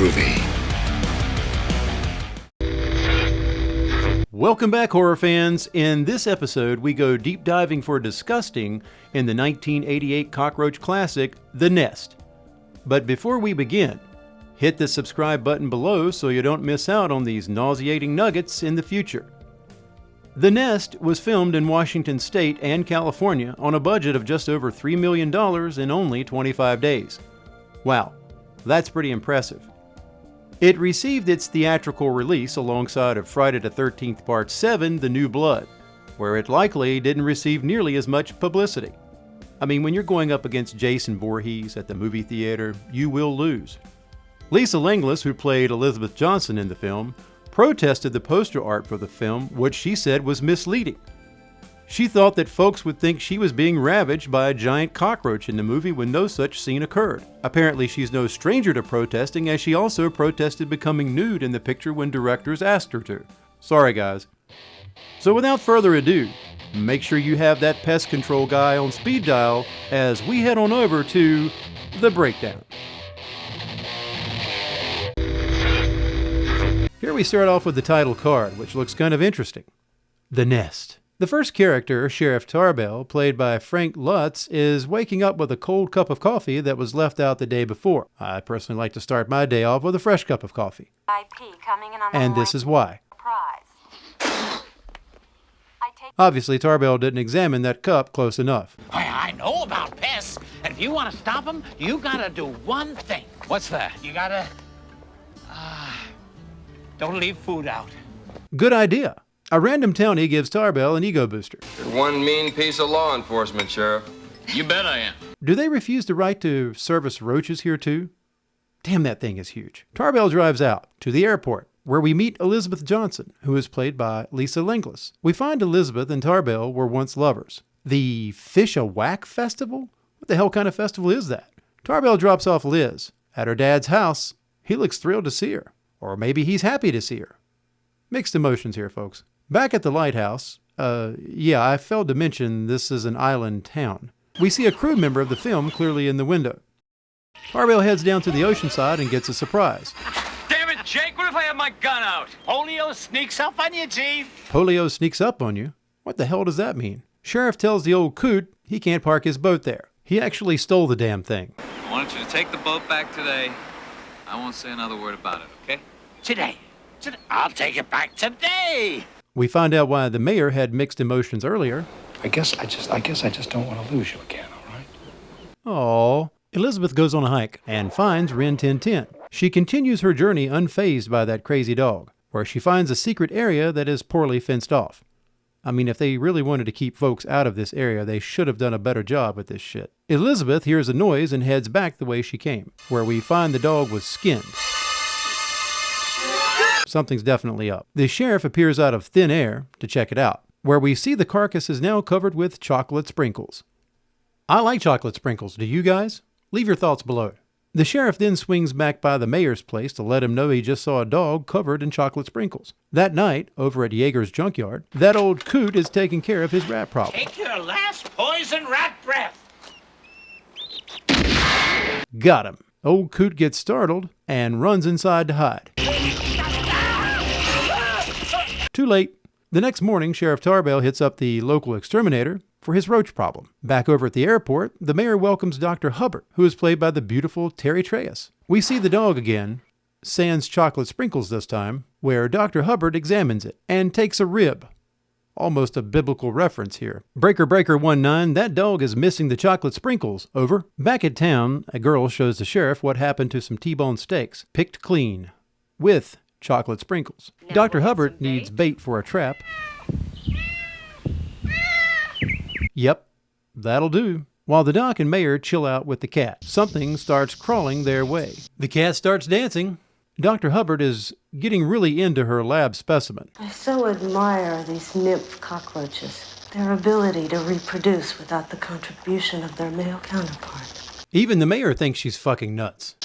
movie. Welcome back, horror fans. In this episode, we go deep diving for disgusting in the 1988 cockroach classic, The Nest. But before we begin, hit the subscribe button below so you don't miss out on these nauseating nuggets in the future. The Nest was filmed in Washington State and California on a budget of just over $3 million in only 25 days. Wow, that's pretty impressive. It received its theatrical release alongside of Friday the 13th Part 7, The New Blood, where it likely didn't receive nearly as much publicity. I mean, when you're going up against Jason Voorhees at the movie theater, you will lose. Lisa Langlois, who played Elizabeth Johnson in the film, protested the poster art for the film, which she said was misleading. She thought that folks would think she was being ravaged by a giant cockroach in the movie when no such scene occurred. Apparently she's no stranger to protesting, as she also protested becoming nude in the picture when directors asked her to. Sorry guys. So without further ado, make sure you have that pest control guy on speed dial as we head on over to The Breakdown. Here we start off with the title card, which looks kind of interesting. The Nest. The first character, Sheriff Tarbell, played by Franc Luz, is waking up with a cold cup of coffee that was left out the day before. I personally like to start my day off with a fresh cup of coffee. And this is why. Obviously, Tarbell didn't examine that cup close enough. I know about pests, and if you want to stop them, you gotta do one thing. What's that? You gotta... don't leave food out. Good idea. A random townie gives Tarbell an ego booster. You're one mean piece of law enforcement, Sheriff. You bet I am. Do they refuse the right to service roaches here too? Damn, that thing is huge. Tarbell drives out to the airport, where we meet Elizabeth Johnson, who is played by Lisa Langlois. We find Elizabeth and Tarbell were once lovers. The Fish-a-Whack Festival? What the hell kind of festival is that? Tarbell drops off Liz at her dad's house. He looks thrilled to see her. Or maybe he's happy to see her. Mixed emotions here, folks. Back at the lighthouse, I failed to mention this is an island town. We see a crew member of the film clearly in the window. Tarbell heads down to the ocean side and gets a surprise. Damn it, Jake, what if I have my gun out? Polio sneaks up on you, Chief. Polio sneaks up on you? What the hell does that mean? Sheriff tells the old coot he can't park his boat there. He actually stole the damn thing. I want you to take the boat back today. I won't say another word about it, okay? Today. I'll take it back today. We find out why the mayor had mixed emotions earlier. I guess I just don't want to lose you again, all right? Aww. Elizabeth goes on a hike and finds Rin 1010. She continues her journey unfazed by that crazy dog, where she finds a secret area that is poorly fenced off. I mean, if they really wanted to keep folks out of this area, they should have done a better job with this shit. Elizabeth hears a noise and heads back the way she came, where we find the dog was skinned. Something's definitely up. The sheriff appears out of thin air to check it out, where we see the carcass is now covered with chocolate sprinkles. I like chocolate sprinkles, do you guys? Leave your thoughts below. The sheriff then swings back by the mayor's place to let him know he just saw a dog covered in chocolate sprinkles. That night, over at Yeager's junkyard, that old coot is taking care of his rat problem. Take your last poison rat breath. Got him. Old coot gets startled and runs inside to hide. Too late. The next morning, Sheriff Tarbell hits up the local exterminator for his roach problem. Back over at the airport, the mayor welcomes Dr. Hubbard, who is played by the beautiful Terry Treyas. We see the dog again, sans chocolate sprinkles this time, where Dr. Hubbard examines it and takes a rib. Almost a biblical reference here. Breaker 19, that dog is missing the chocolate sprinkles. Over. Back at town, a girl shows the sheriff what happened to some T-bone steaks, picked clean, with chocolate sprinkles. Dr. Hubbard needs bait for a trap. Yep, that'll do. While the doc and mayor chill out with the cat, something starts crawling their way. The cat starts dancing. Dr. Hubbard is getting really into her lab specimen. I so admire these nymph cockroaches, their ability to reproduce without the contribution of their male counterpart. Even the mayor thinks she's fucking nuts.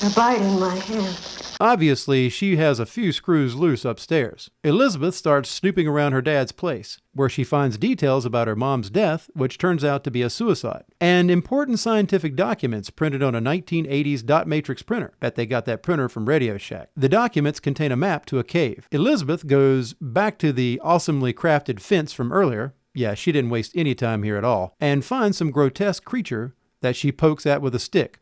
They're biting my hand. Obviously, she has a few screws loose upstairs. Elizabeth starts snooping around her dad's place, where she finds details about her mom's death, which turns out to be a suicide, and important scientific documents printed on a 1980s dot matrix printer. Bet they got that printer from Radio Shack. The documents contain a map to a cave. Elizabeth goes back to the awesomely crafted fence from earlier. Yeah, she didn't waste any time here at all, and finds some grotesque creature that she pokes at with a stick.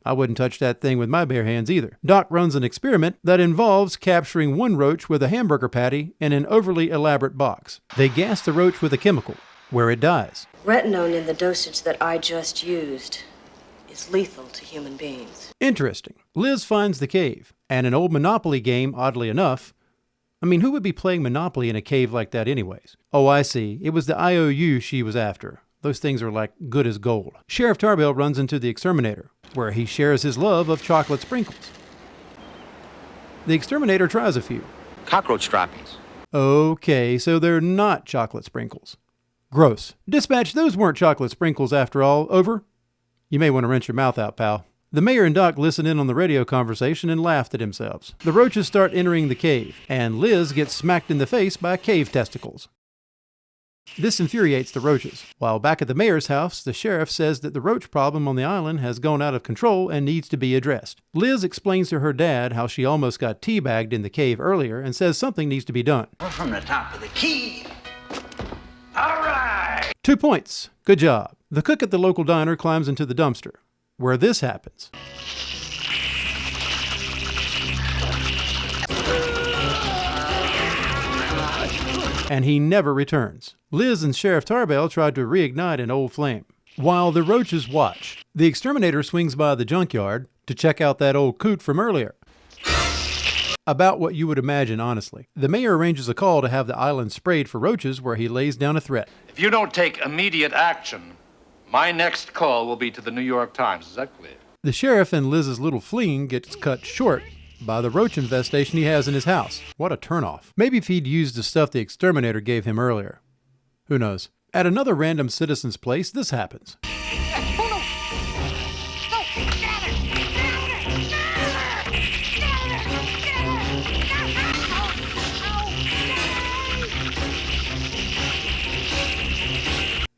I wouldn't touch that thing with my bare hands either. Doc runs an experiment that involves capturing one roach with a hamburger patty in an overly elaborate box. They gas the roach with a chemical, where it dies. Retinone in the dosage that I just used is lethal to human beings. Interesting. Liz finds the cave, and an old Monopoly game, oddly enough. I mean, who would be playing Monopoly in a cave like that anyways? Oh, I see. It was the IOU she was after. Those things are like good as gold. Sheriff Tarbell runs into the exterminator, where he shares his love of chocolate sprinkles. The exterminator tries a few. Cockroach droppings. Okay, so they're not chocolate sprinkles. Gross. Dispatch, those weren't chocolate sprinkles after all. Over. You may want to rinse your mouth out, pal. The mayor and Doc listen in on the radio conversation and laughed at themselves. The roaches start entering the cave, and Liz gets smacked in the face by cave testicles. This infuriates the roaches. While back at the mayor's house, the sheriff says that the roach problem on the island has gone out of control and needs to be addressed. Liz explains to her dad how she almost got teabagged in the cave earlier and says something needs to be done. We're from the top of the key. All right. 2 points. Good job. The cook at the local diner climbs into the dumpster, where this happens. And he never returns. Liz and Sheriff Tarbell tried to reignite an old flame. While the roaches watch, the exterminator swings by the junkyard to check out that old coot from earlier. About what you would imagine, honestly. The mayor arranges a call to have the island sprayed for roaches, where he lays down a threat. If you don't take immediate action, my next call will be to the New York Times. Is that clear? The sheriff and Liz's little fleeing gets cut short by the roach infestation he has in his house. What a turnoff. Maybe if he'd used the stuff the exterminator gave him earlier. Who knows? At another random citizen's place, this happens.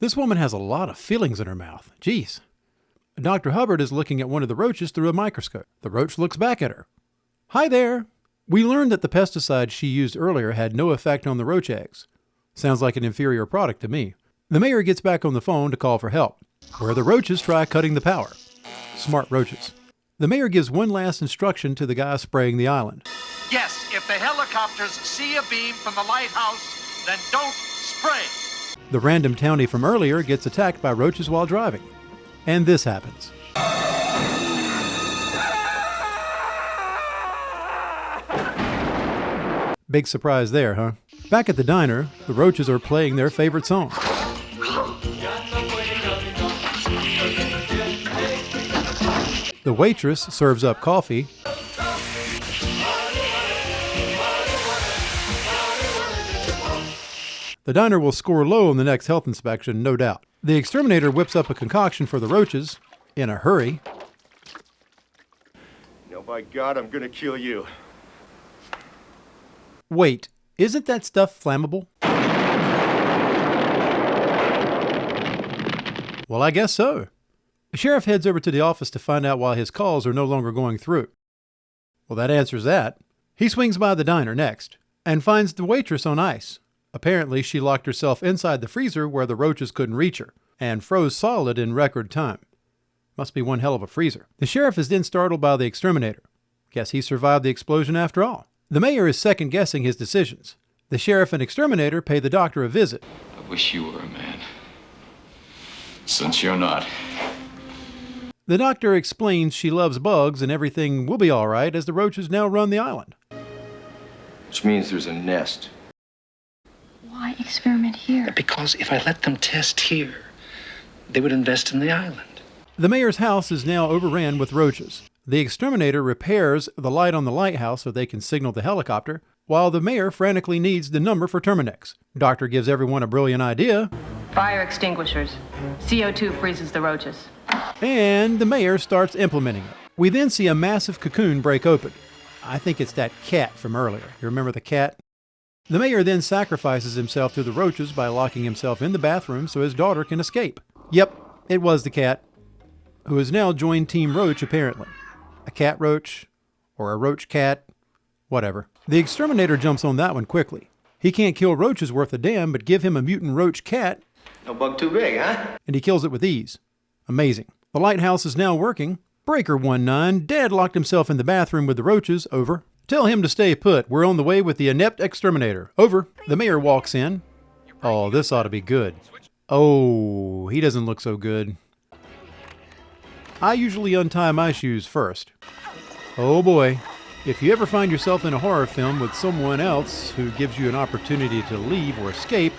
This woman has a lot of feelings in her mouth. Jeez. Dr. Hubbard is looking at one of the roaches through a microscope. The roach looks back at her. Hi there. We learned that the pesticide she used earlier had no effect on the roach eggs. Sounds like an inferior product to me. The mayor gets back on the phone to call for help, where the roaches try cutting the power. Smart roaches. The mayor gives one last instruction to the guy spraying the island. Yes, if the helicopters see a beam from the lighthouse, then don't spray. The random townie from earlier gets attacked by roaches while driving. And this happens. Big surprise there, huh? Back at the diner, the roaches are playing their favorite song. The waitress serves up coffee. The diner will score low on the next health inspection, no doubt. The exterminator whips up a concoction for the roaches in a hurry. No, by God, I'm gonna kill you. Wait, isn't that stuff flammable? Well, I guess so. The sheriff heads over to the office to find out why his calls are no longer going through. Well, that answers that. He swings by the diner next and finds the waitress on ice. Apparently, she locked herself inside the freezer where the roaches couldn't reach her and froze solid in record time. Must be one hell of a freezer. The sheriff is then startled by the exterminator. Guess he survived the explosion after all. The mayor is second-guessing his decisions. The sheriff and exterminator pay the doctor a visit. I wish you were a man. Since you're not. The doctor explains she loves bugs and everything will be all right as the roaches now run the island. Which means there's a nest. Why experiment here? Because if I let them test here, they would invest in the island. The mayor's house is now overran with roaches. The exterminator repairs the light on the lighthouse so they can signal the helicopter, while the mayor frantically needs the number for Terminex. Doctor gives everyone a brilliant idea. Fire extinguishers. CO2 freezes the roaches. And the mayor starts implementing it. We then see a massive cocoon break open. I think it's that cat from earlier. You remember the cat? The mayor then sacrifices himself to the roaches by locking himself in the bathroom so his daughter can escape. Yep, it was the cat, who has now joined Team Roach apparently. A cat roach, or a roach cat, whatever. The exterminator jumps on that one quickly. He can't kill roaches worth a damn, but give him a mutant roach cat, No bug too big, huh? and he kills it with ease. Amazing. The lighthouse is now working. Breaker 19, Dad locked himself in the bathroom with the roaches. Over. Tell him to stay put. We're on the way with the inept exterminator. Over. The mayor walks in. Oh, this ought to be good. Oh, he doesn't look so good. I usually untie my shoes first. Oh boy. If you ever find yourself in a horror film with someone else who gives you an opportunity to leave or escape,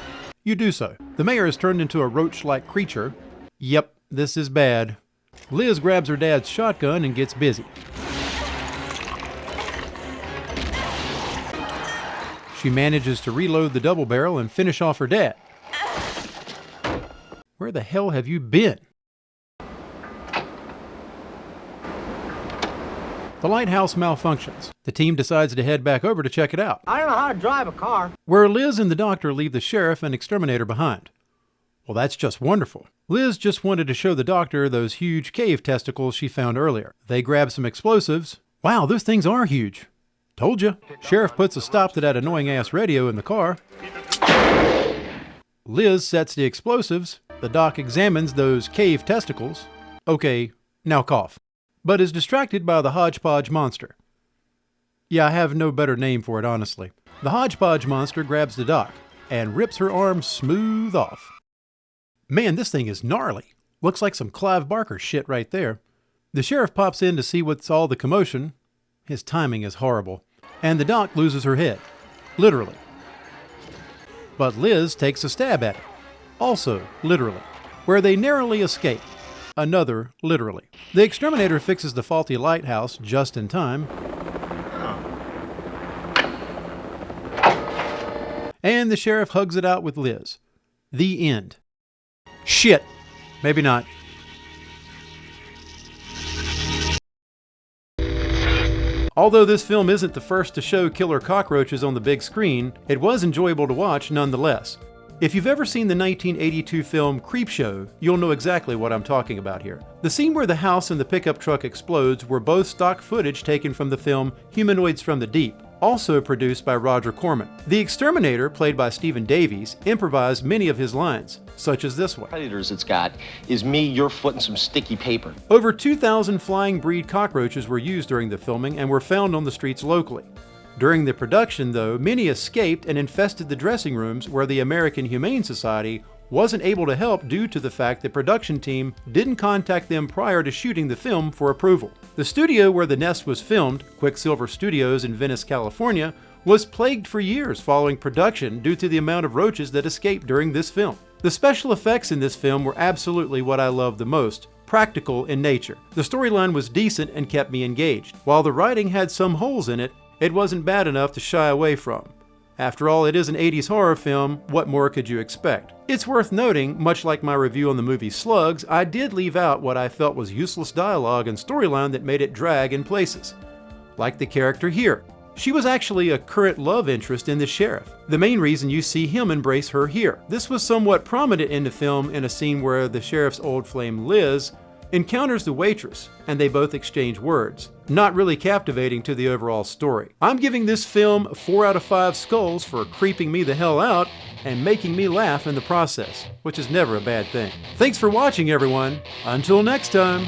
you do so. The mayor is turned into a roach-like creature. Yep, this is bad. Liz grabs her dad's shotgun and gets busy. She manages to reload the double barrel and finish off her dad. Where the hell have you been? The lighthouse malfunctions. The team decides to head back over to check it out. I don't know how to drive a car. Where Liz and the doctor leave the sheriff and exterminator behind. Well, that's just wonderful. Liz just wanted to show the doctor those huge cave testicles she found earlier. They grab some explosives. Wow, those things are huge. Told ya. Sheriff puts a stop to that annoying-ass radio in the car. Liz sets the explosives. The doc examines those cave testicles. Okay, now cough. But is distracted by the hodgepodge monster. Yeah, I have no better name for it, honestly. The hodgepodge monster grabs the doc and rips her arm smooth off. Man, this thing is gnarly. Looks like some Clive Barker shit right there. The sheriff pops in to see what's all the commotion. His timing is horrible. And the doc loses her head. Literally. But Liz takes a stab at it. Also, literally. Where they narrowly escape. Another, literally. The exterminator fixes the faulty lighthouse just in time. And the sheriff hugs it out with Liz. The end. Shit. Maybe not. Although this film isn't the first to show killer cockroaches on the big screen, it was enjoyable to watch nonetheless. If you've ever seen the 1982 film Creepshow, you'll know exactly what I'm talking about here. The scene where the house and the pickup truck explodes were both stock footage taken from the film Humanoids from the Deep, also produced by Roger Corman. The exterminator, played by Stephen Davies, improvised many of his lines, such as this one. Predators it's got is me, your foot, and some sticky paper. Over 2,000 flying breed cockroaches were used during the filming and were found on the streets locally. During the production, though, many escaped and infested the dressing rooms where the American Humane Society wasn't able to help due to the fact the production team didn't contact them prior to shooting the film for approval. The studio where The Nest was filmed, Quicksilver Studios in Venice, California, was plagued for years following production due to the amount of roaches that escaped during this film. The special effects in this film were absolutely what I loved the most, practical in nature. The storyline was decent and kept me engaged. While the writing had some holes in it, it wasn't bad enough to shy away from. After all, it is an 80s horror film, what more could you expect? It's worth noting, much like my review on the movie Slugs, I did leave out what I felt was useless dialogue and storyline that made it drag in places. Like the character here. She was actually a current love interest in the sheriff. The main reason you see him embrace her here. This was somewhat prominent in the film in a scene where the sheriff's old flame Liz encounters the waitress, and they both exchange words. Not really captivating to the overall story. I'm giving this film 4 out of 5 skulls for creeping me the hell out and making me laugh in the process, which is never a bad thing. Thanks for watching, everyone. Until next time.